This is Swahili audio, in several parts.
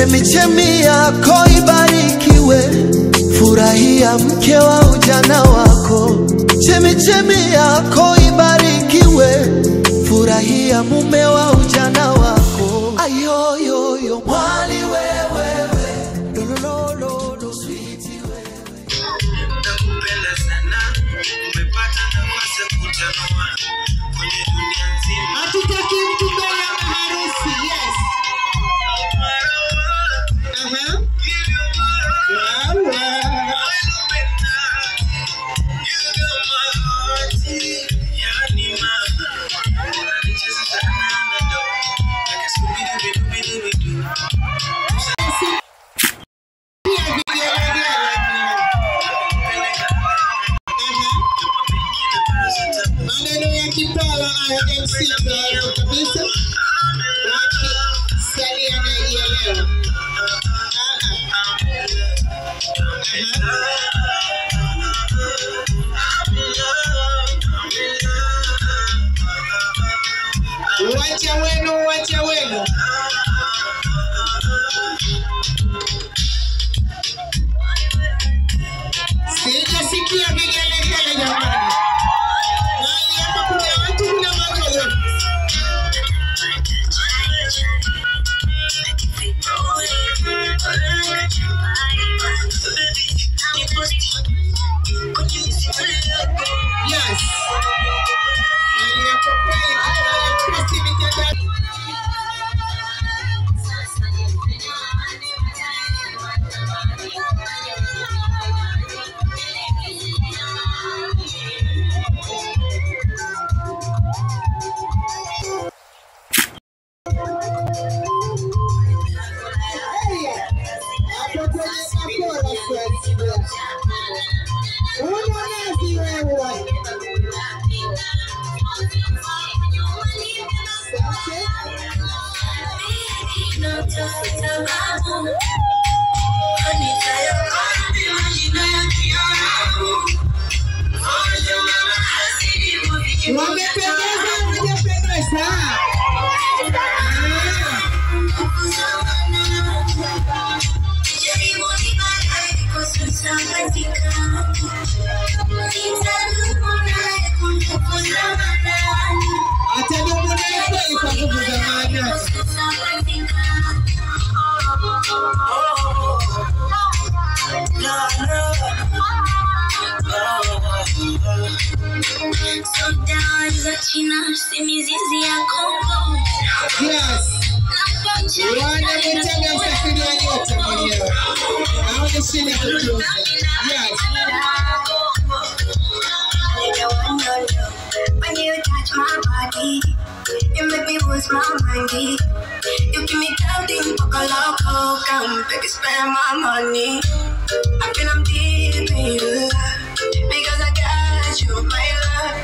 Chemichemi yako ibarikiwe, furahia mke wa ujana wako. Chemichemi yako ibarikiwe, furahia mume wa ujana wako. Ayoyoyo mwali wewe, lolololo sweetie wewe. Nakupenda sana, umepata nafasi kutanua kwenye dunia nzima. Hatutaki mtu mbele ya harusi, yes. Wacha wenu. Sijasikia vigelegele jamani. Nani hapa kuna watu kuna makofi. Yes. Nani hapa kwa When you touch my body, you make me lose my mind. You give me something for a loco, come baby, spend my money. I feel I'm deep in love because I got you, my love.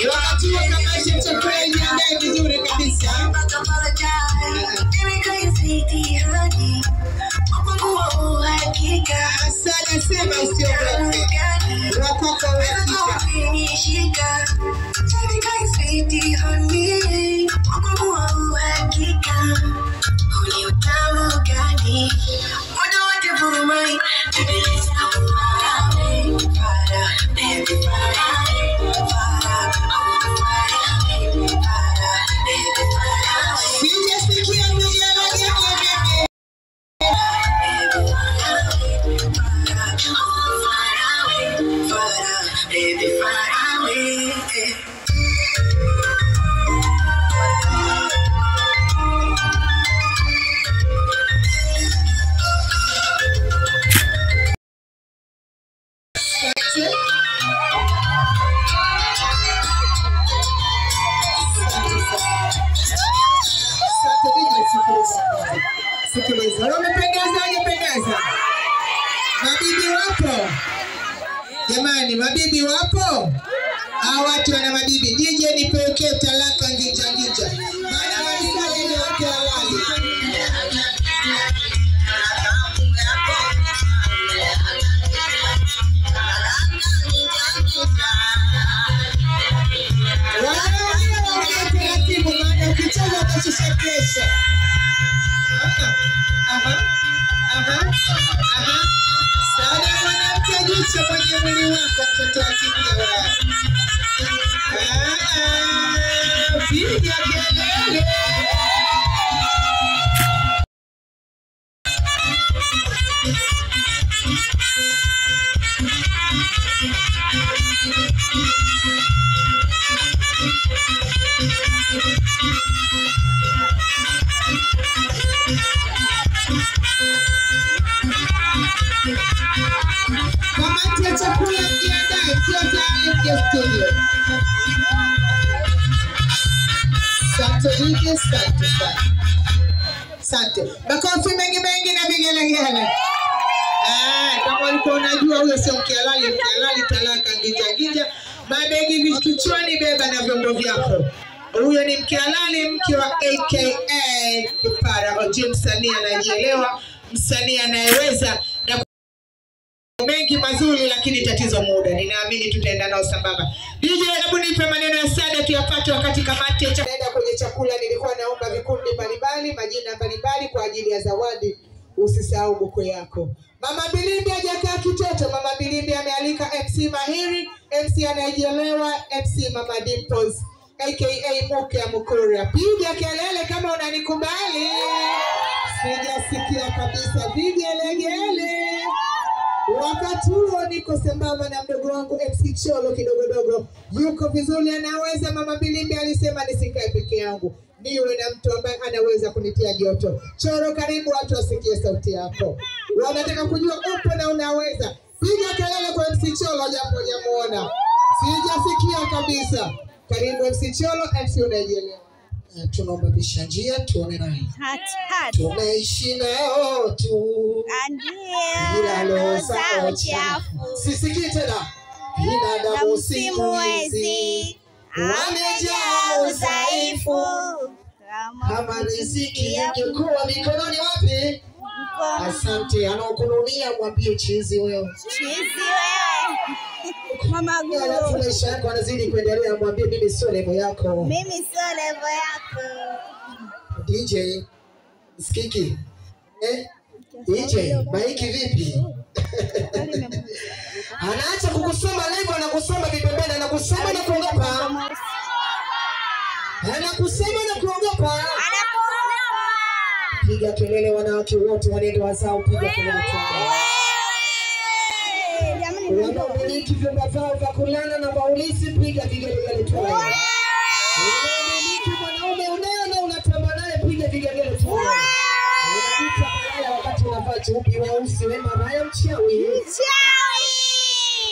You are too much to pray, you make me do the kabisa. I'm about to apologize, baby, cause you sweetie, honey. Oh, I can't go. Sana sema sio wote. Wakoko wekisha. Baby, cause you sweetie, honey. Oh, I can't go. Only you tamu gani. What do for my baby, let's go far away, baby, far away, baby, far away. Sijasikia vigelegele. Baby, far away. Mabibi wapo? Jamani, mabibi wapo? Hawa watu wana mabibi. DJ nipelekee talaka nginja nginja. Maana mabibi ni wote halali. Wanaongea wanaongea taratibu maana ukicheza utashusha kesho. Aha. Jionyeshe kwenye mwili wako mtoto wa kike wewe. Piga kelele. Kamati ya chakula mjiandae, sio tayari mje studio. Asante DJ, asante sana. Asante. Makofi mengi mengi na vigelegele. Kama ulikuwa unajua huyo sio mkialali, talaka nginja. Mabegi kichwani, beba na vyombo vyako. Huyo ni mkialali, mke wa AKA Kipara. Oje msanii anajielewa, msanii anayeweza na mengi mazuri, lakini tatizo muda. Ninaamini tutaenda nao sambamba. DJ, hebu nipe maneno ya sada tuyapate wakati kamati ya chakula. Kwenye chakula nilikuwa naomba vikundi mbalimbali, majina mbalimbali kwa ajili ya zawadi. Usisahau buku yako. Mama Bilimbi hajakaa kitoto. Mama Bilimbi amealika MC mahiri, MC anayejielewa, MC Mama Dimples AKA Muke ya Mukuria. Piga kelele kama unanikubali. Sijasikia kabisa vigelegele. Wakati huo niko sambamba na mdogo wangu MC Cholo kidogodogo. Yuko vizuri, anaweza. Mama Bilimbi alisema nisikae peke yangu, niwe na mtu ambaye anaweza kunitia joto. Cholo, karibu, watu wasikie sauti yako. Wanataka kujua upo na unaweza. Piga kelele kwa MC Cholo japo hujamuona. Sijasikia kabisa. Karibu MC Cholo, MC unajielewa. Tunaomba bisha njia tuone naye. Tunaishi nao tu. Ila roho zao chafu. Sisikii tena. Binadamu siku hizi wamejaa udhaifu. Kama riziki ingekuwa mikononi wapi? Asante, anaokununia mwambie chizi wewe. Mama Guru. Maisha yako anazidi kuendelea, mwambie mimi sio level yako. Mimi sio level yako. DJ Skiki. DJ, maiki vipi? Anaacha kukusoma level, anakusoma kipembeni, anakusoma na kuogopa. Anakusoma na kuogopa. Piga kelele wanawake wote wanaenda wazao, piga kelele tu. Wanaomiliki vyumba vyao vya kulala na maulisi, piga vigelegele tu. Wanaomiliki mwanaume unaona unatamba naye, piga vigelegele tu. Unapita malaya wakati unavaa chupi weusi, wema raya mchawi.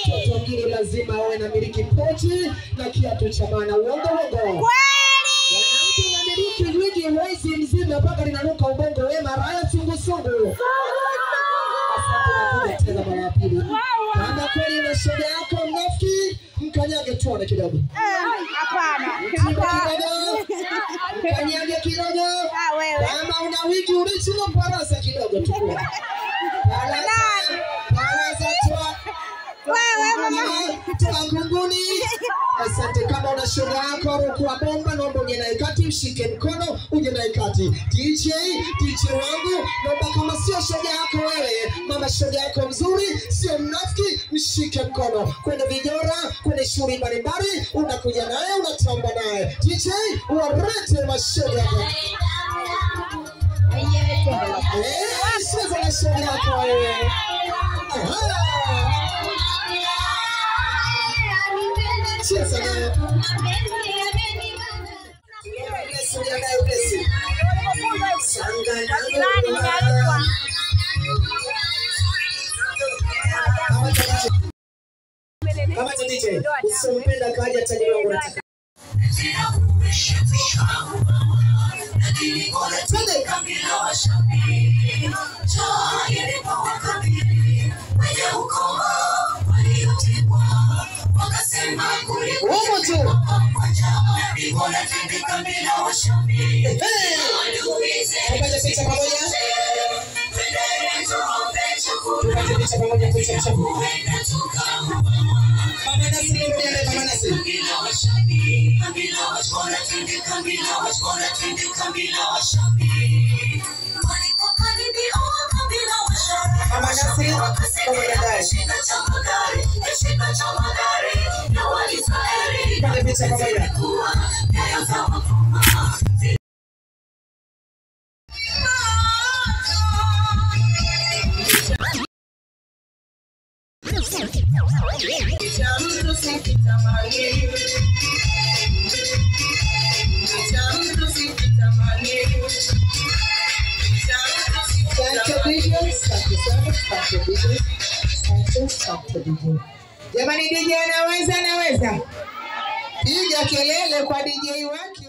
Mtoto mgini lazima awe na miliki pochi na kiatu cha maana. Uongo. Mwanamke unamiliki wigi mwezi mzima mpaka linanuka ubongo, wema raya sungusungu. Asante na tena mara ya pili. Kama kweli na shoga yako mnafiki, mkanyage tuone kidogo. Hapana. Mkanyage kidogo. Kama una wiki original, baraza kidogo tu. Baraza tu. Ngunguni. Asante. Kama una shoga yako kwa bomba, naomba uje naye kati, mshike mkono uje naye kati. DJ wangu, naomba kama sio shoga yako wewe, mama shoga yako mzuri, sio mnafiki, mshike mkono. Kwenda vijora, kwenda shule mbalimbali, unakuja naye, unatamba naye. DJ, warete mashoga yako. Sasa na shoga yako wewe. Sasa na kama DJ usimpenda kaja tajiri wangu nataka Mama Nasi, Jamani, DJ anaweza piga kelele kwa DJ wake.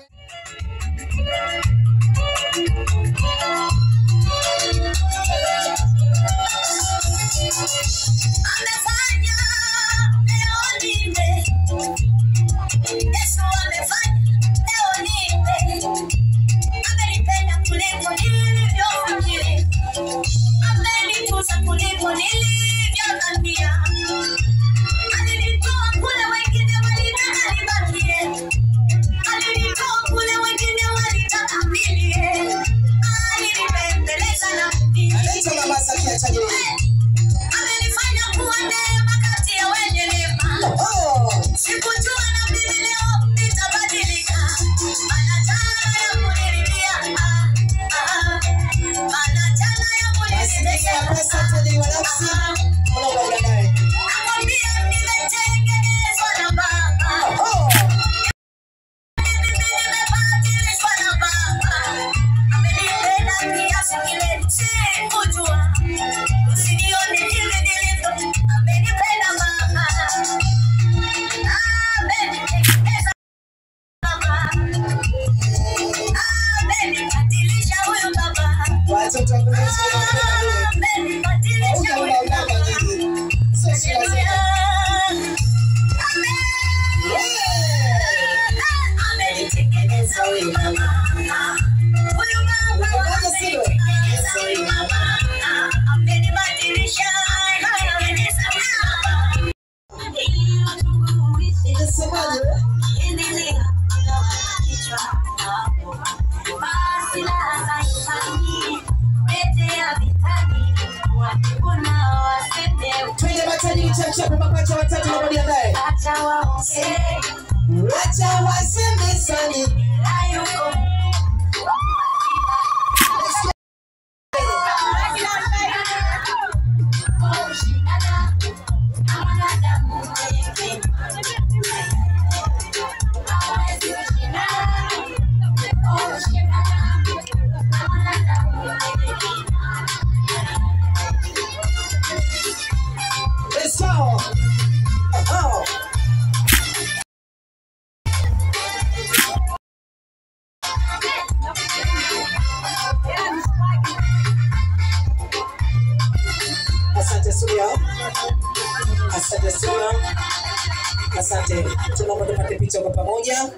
Asante. Tunaomba tupate picha kwa pamoja.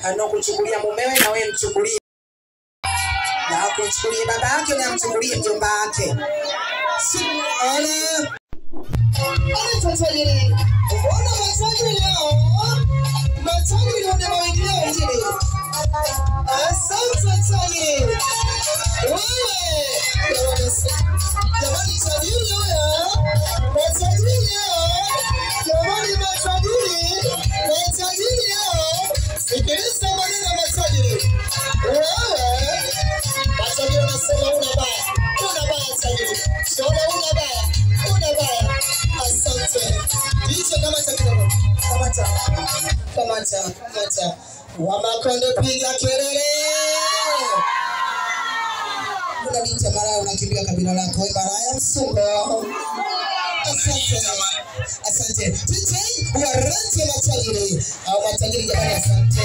Anakuchukulia mumewe na wewe mchukulie. Na kumchukulie baba yake na mchukulie mjomba wake. Ole. Ole tajiri. Ona matajiri leo. Matajiri leo ndio wengine wengine. Asante tajiri. Wewe. Jamani tajiri leo. Matajiri leo. Jamani matajiri. Matajiri leo. Sikiliza maneno ya matajiri. Wewe. Matajiri wanasema una baya. Una baya tajiri. Sio una baya. Una baya. Asante. Hicho kama takriban. Kamata. Wamakonde piga kelele. Una binti Maraya unakimbia kabila lako. Wewe Maraya Msungo. Asante. DJ warante matajiri. Au matajiri jamani asante.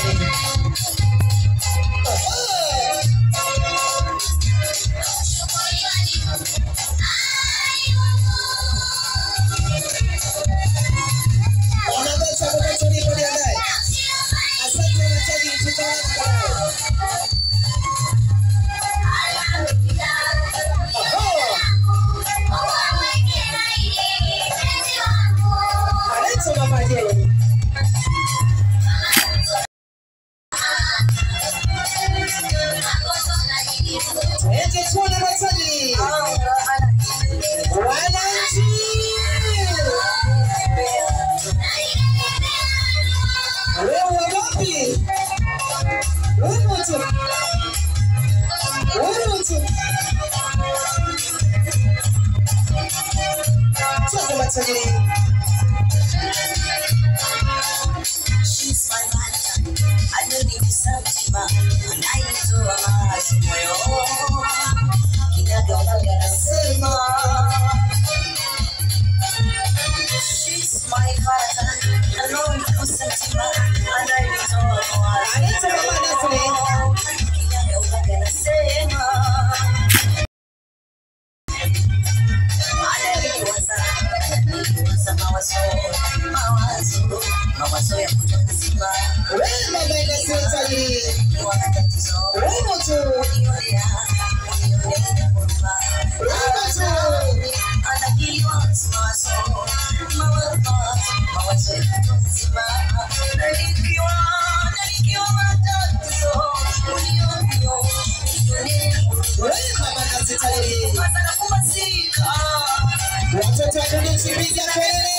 She's my Valentine. I know you something, and I do a lot to my own. She's my Valentine. I know you something, and I do a lot to my own. Mawazo ya kutonzima Rema bega sitali Rema tu anakiliwa mawazo ya kutonzima nalikiwa matatizo unionio Rema bega sitali masana kumasika watoto wanisipiga kelele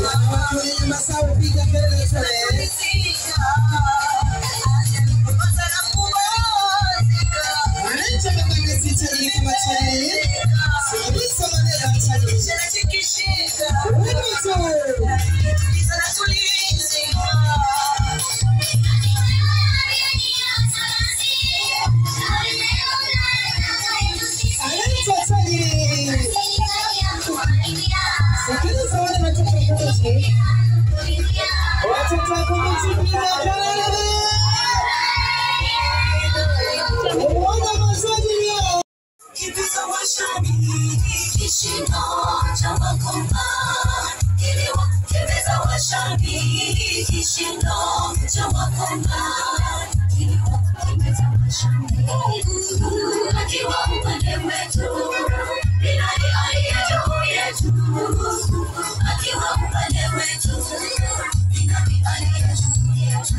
Wakuni masawa piga kelele tole Anancha bega sitali kama chali Sabisa manera mchali Rema tu Anancha chali Sikiliza wale watoto wakumochi Watoto wakumochi piga kelele Uwana mazaji leo Kibiza washabi Kishindo cha wakomba Kibiza washabi Kishindo cha wakomba Kibiza washabi Akiwa upande wetu Binari aliye juu yetu Akiwa upande wetu Binari aliye juu yetu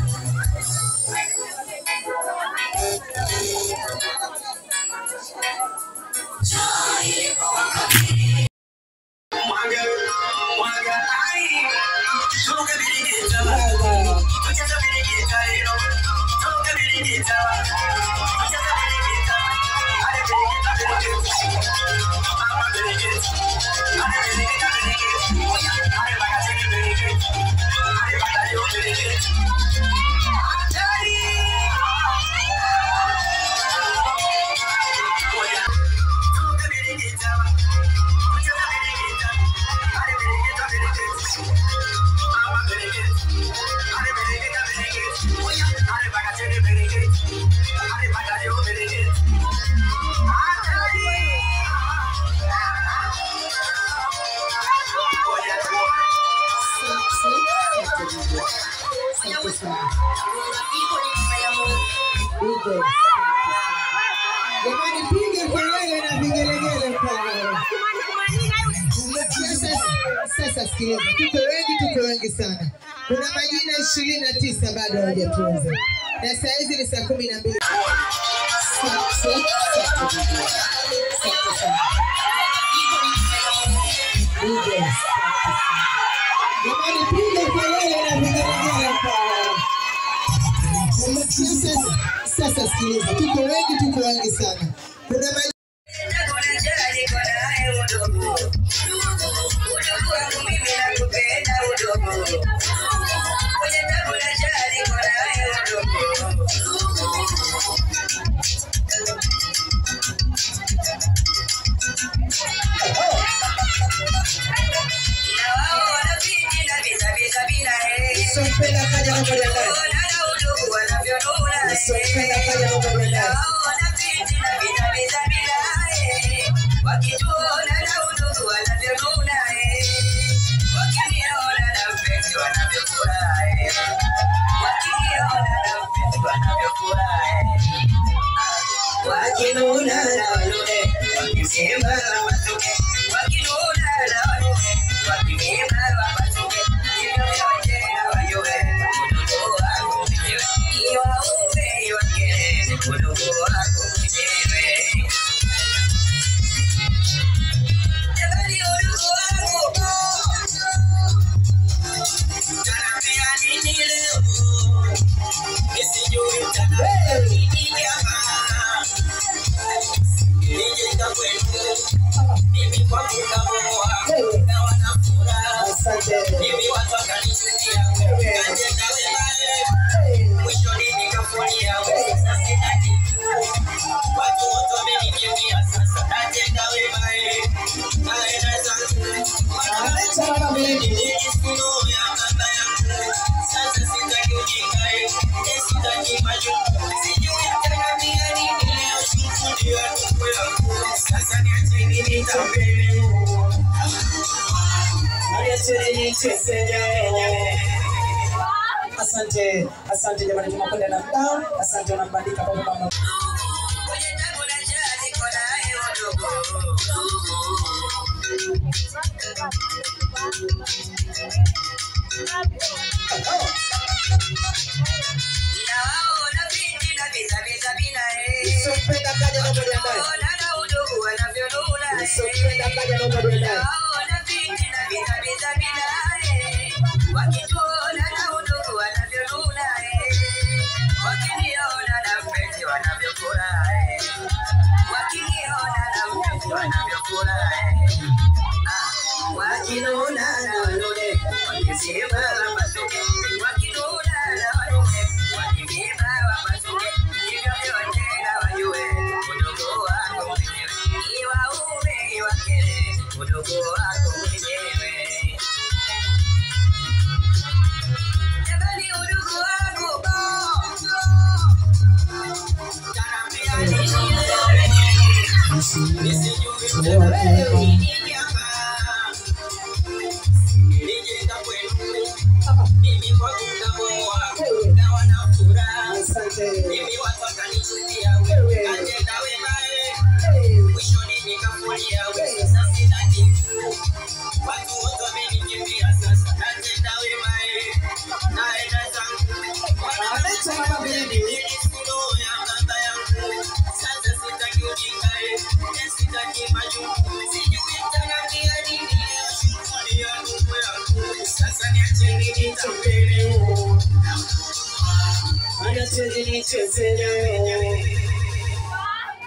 Jamani piga kelele na vigelegele pale. Sasa sikiliza, tuko wengi sana. Kuna majina 29 bado hawajatunza. Na saa hizi ni saa 12. Jamani piga kelele na vigelegele pale. Sasa sikiliza, tuko wengi sana. Kuna Sopenda kaja na badala. Sopenda kaja na badala. Asante, asante jamani, tunakwenda na mdao. Asante, unambandika kwa mama. Usipenda kaja na bodi ndani. Usipenda kaja na bodi ndani. Wakituona na udugu wanavyonuna, wakiniona na mpenzi wanavyofurahi, wakiniona na mpenzi wanavyofurahi, wakinuna na wanune wakisema wapasuke, wakinuna na wanune wakisema wapasuke, hivyo vyote na wajue udogo wako mwenyewe, iwaume iwakere udogo wako mwenyewe.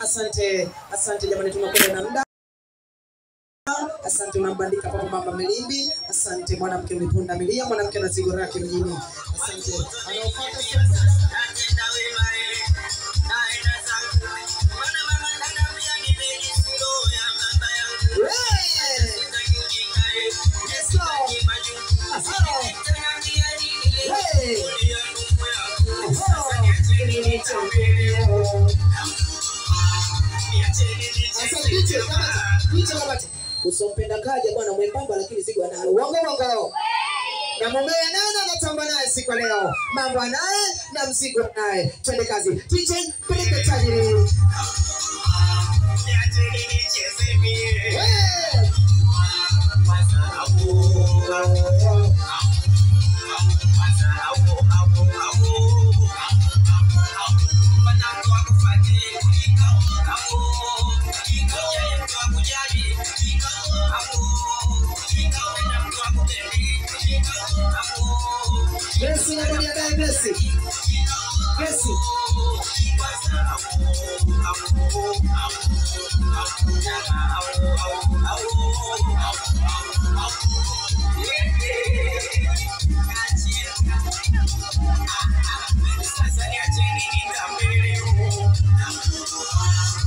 Asante, asante jamani, tunakwenda na mda. Asante, unambandika kwa mama Melimbi. Asante, mwanamke mipunda milia, mwanamke na zigo lake mjini. Asante. Anaofuata sasa. Usompenda kaja bwana mwembamba lakini zigo analo. Wongo. Na mumewe nana anatamba naye siku leo. Mambo naye na mzigo naye. Twende kazi. DJ peleke tajiri. Messi na dunia dai Messi.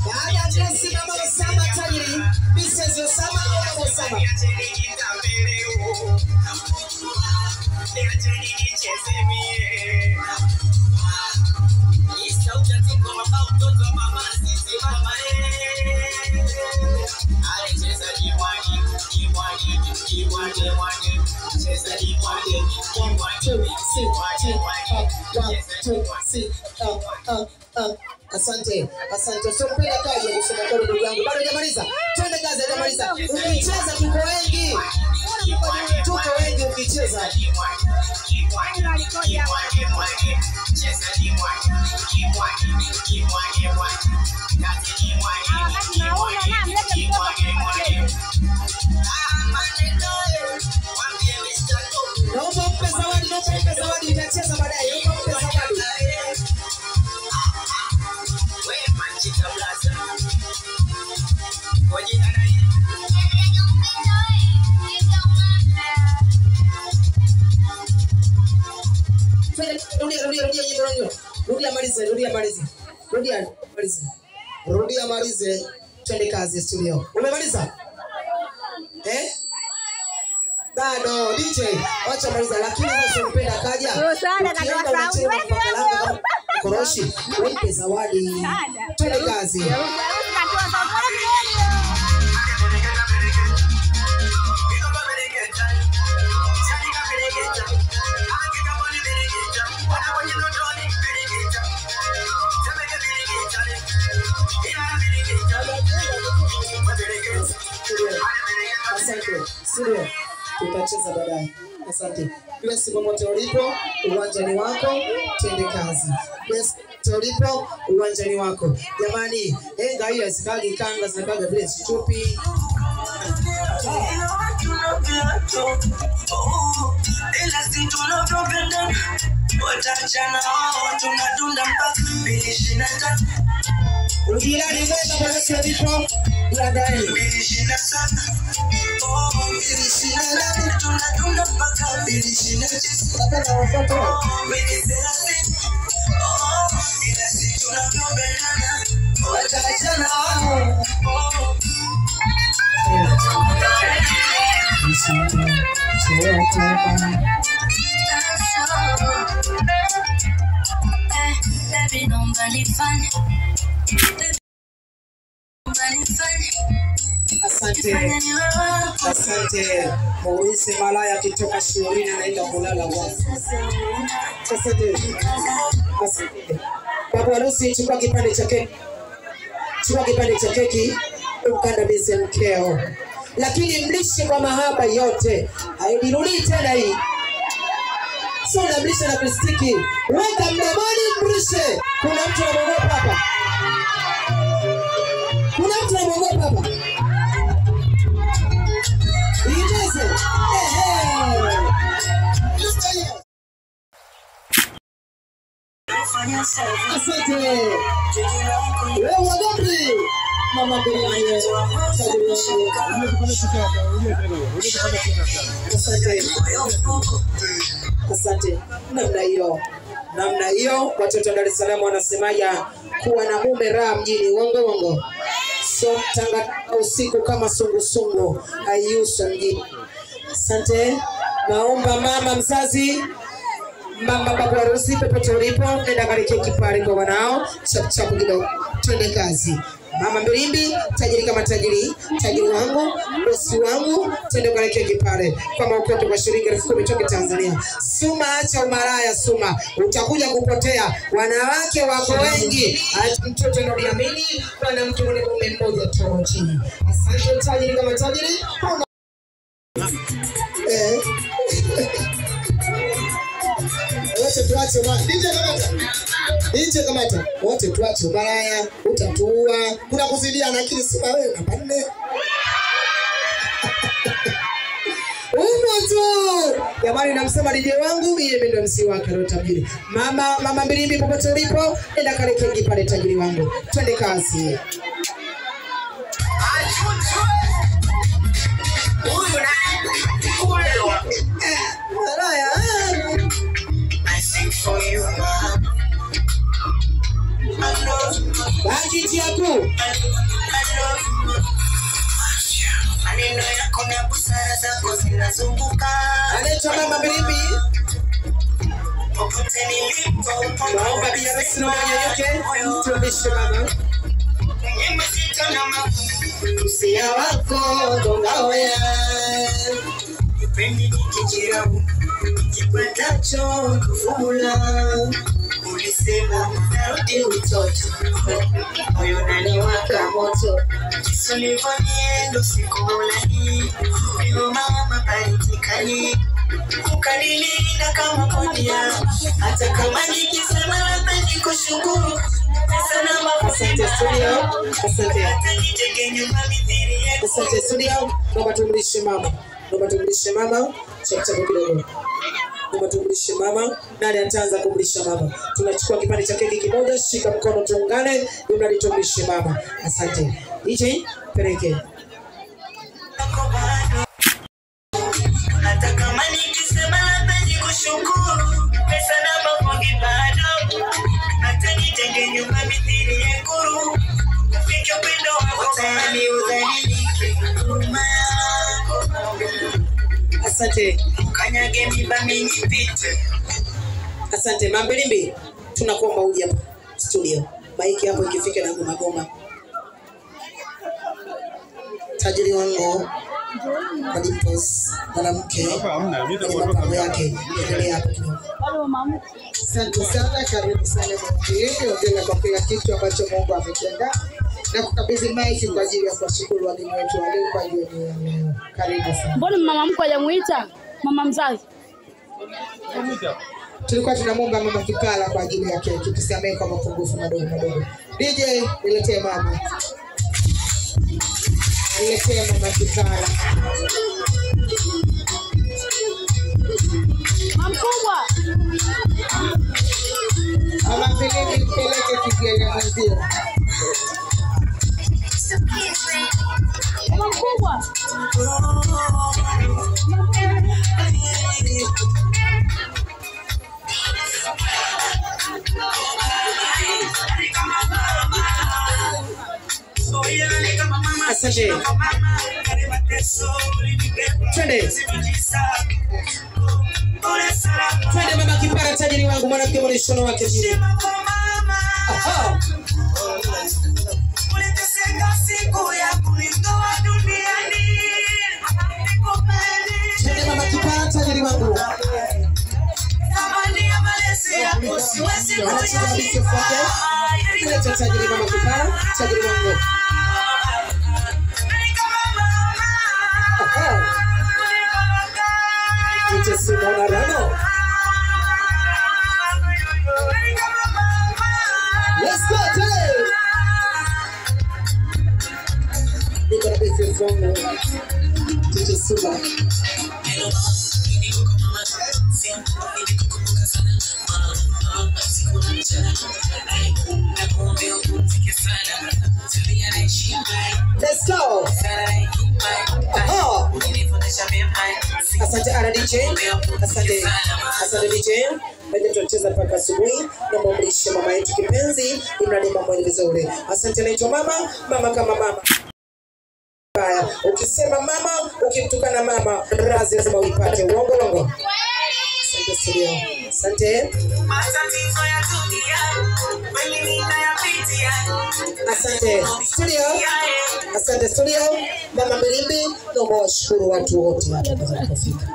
Baada Messi na Osama tajiri, Mrs. Osama au Osama. Asante, asante. Usimpenda kazi kusema kwa ndugu yangu. Bado hajamaliza. Twende kazi hajamaliza. Ukicheza tuko wengi. Tuko wengi ukicheza. Naomba mpe zawadi, nitacheza baadaye. Naomba mpe zawadi. Rudia malize. Twende kazi studio. Umemaliza? Bado DJ, acha maliza lakini usimpenda kaja. Koroshi, weke zawadi. Twende kazi. Sio? Tutacheza baadaye. Asante. Bless popote ulipo, uwanjani wako, twende kazi. Bless ulipo, uwanjani wako. Jamani, enga hiyo asikage kanga zinabaga vile chupi. Ujirani mwema popote ulipo, uwanjani. Asante. Asante. Maurice Malaya kitoka shuleni anaenda kulala wapi? Asante. Asante. Baba harusi, chukua kipande cha keki. Chukua kipande cha keki ukandamize mkeo. Lakini mlishe kwa mahaba yote. Hairudi tena hii. Sio unamlisha na plastiki. Weka mdomoni mlishe. Kuna mtu anaogopa hapa. Kuna mtu anaogopa hapa. Ijaze. Asante. Wewe wapi? Mama Birimie. Asante. Asante. Namna hiyo watoto wa Dar es Salaam wanasemaja kuwa na mume raha mjini. Uongo. So tanga usiku kama sungu haiusa mjini. Asante. Naomba mama mzazi, mama baba harusi popote ulipo, nenda kale kipare kwa wanao, chap kidogo. Twende kazi. Mama Mbilimbi, tajiri kama tajiri wangu, bosi wangu, twende kale kipare. Kama uko kwa shilingi 10,000 toka Tanzania. Suma, acha umalaya Suma. Utakuja kupotea. Wanawake wako wengi. Mtoto ananiamini, bwana mtu mwenye mume mmoja tu chini. Asante tajiri kama tajiri. Wote tuache ma. Nje kamata. Wote tuache malaya, utatua. Kuna kuzidia na akili sima wewe namba 4. Umoto. Jamani namsema DJ wangu, mimi ndo MC wake leo tajiri. Mama Mbilimbi popote ulipo, enda kale keki pale tajiri wangu. Twende kazi. Malaya. I sing for you, mom. I love you, mom. Bajiti yako. I love you, mom. Maneno yako na busara zako zinazunguka. Anaitwa Mama Mbilimbi. Popote nilipo, Naomba pia basi na yake. Tuendeshe mama. nimesita na mafungu. Usia wako ngongawea. Nipendi nikijirau, nikipatacho kufula. Ulisema narudi utoto, moyo unaniwaka moto. Ulivyoniendo sikuona hii, huyo mama baritikani. Ukanilinda kama kodia, hata kama nikisema labda nikushukuru. Asante studio. Asante. Hata nijenge nyumba mithili yetu. Asante studio. Naomba tumlishe mama. Chap kidogo. Naomba tumlishe mama. Nani ataanza kumlisha mama? Tunachukua kipande cha keki kimoja, shika mkono tuungane, jumla tumlishe mama. Asante. DJ peleke. Hata kama nikisema labda nikushukuru, pesa na mafungi bado. Hata nijenge nyumba mithili ya kuru. Ufike upendo wako tayari udhalilike. Huruma yako. Asante. Kanyage miba minipite. Asante. Mama Mbilimbi, tunakuomba uje hapa studio. Maiki hapo ikifika na goma. Tajiri wangu Madipos mwanamke mapambo yake endelea hapo kidogo. Asante sana, karibu sana Mungu. Ongea kwa kila kitu ambacho Mungu ametenda. na kukabidhi maiki kwa ajili ya kuwashukuru wageni wetu wa leo kwa jioni ya leo. Karibu sana. Mbona mama mkwe hajamuita? Mama mzazi. Tulikuwa tunamwomba mama Kipala kwa ajili ya keki. Tusiamee kwa mapungufu madogo madogo. DJ, niletee mama. Niletee mama Kipala. Mkubwa. Mama Pilini peleke kigeni mwenzio. Mama mkubwa. Asante. Twende. Twende mama Kipala, tajiri wangu, mwanamke mwenye shono wake vile. Aha. Twende mama Kipala, tajiri wangu. Tajiri mama Kipala, tajiri wangu. It's Simona Rano. Let's go, Tay. We're gonna be your phone. Teacher Suba. Let's go. Oh. Asante ana DJ. Asante DJ. Bado tunacheza mpaka asubuhi na mwamrishe mama yetu kipenzi imradi mambo ni vizuri. Asante naitwa mama kama mama. Baya, ukisema mama, ukimtukana mama, razi lazima uipate. Uongo. Asante studio. Asante. Asante studio. Asante studio. Mama Milimbi, naomba washukuru watu wote watakapofika.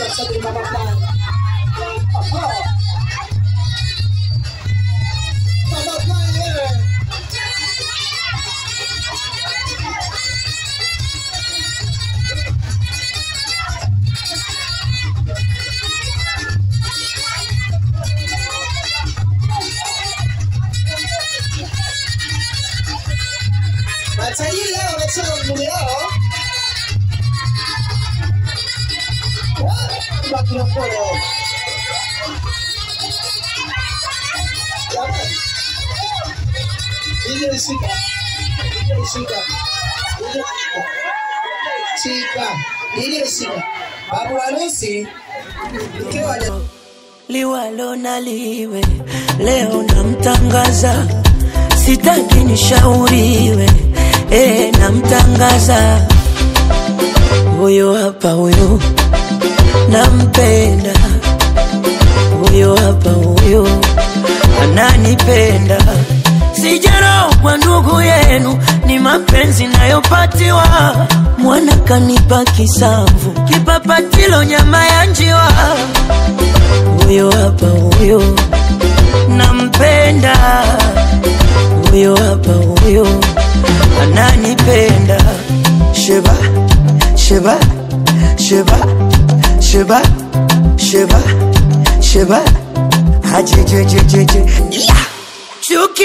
Asante mama Pan. Mama Pan wewe. Matajiri leo wamechana ngumi yao. Baki na pole. Jamani. Ile shika. Ile shika. Babu harusi mkiwa liwalo na liwe leo namtangaza, sitaki nishauriwe, namtangaza huyo hapa, huyo nampenda, huyo hapa, huyo ananipenda. Sijaro kwa ndugu yenu, ni mapenzi nayopatiwa. Mwana kanipa kisamvu, kipapatilo nyama ya njiwa. Huyo hapa, huyo nampenda, huyo hapa, huyo ananipenda. Sheba, sheba, sheba, sheba, sheba, sheba, hajejejejeje, yeah. Chuki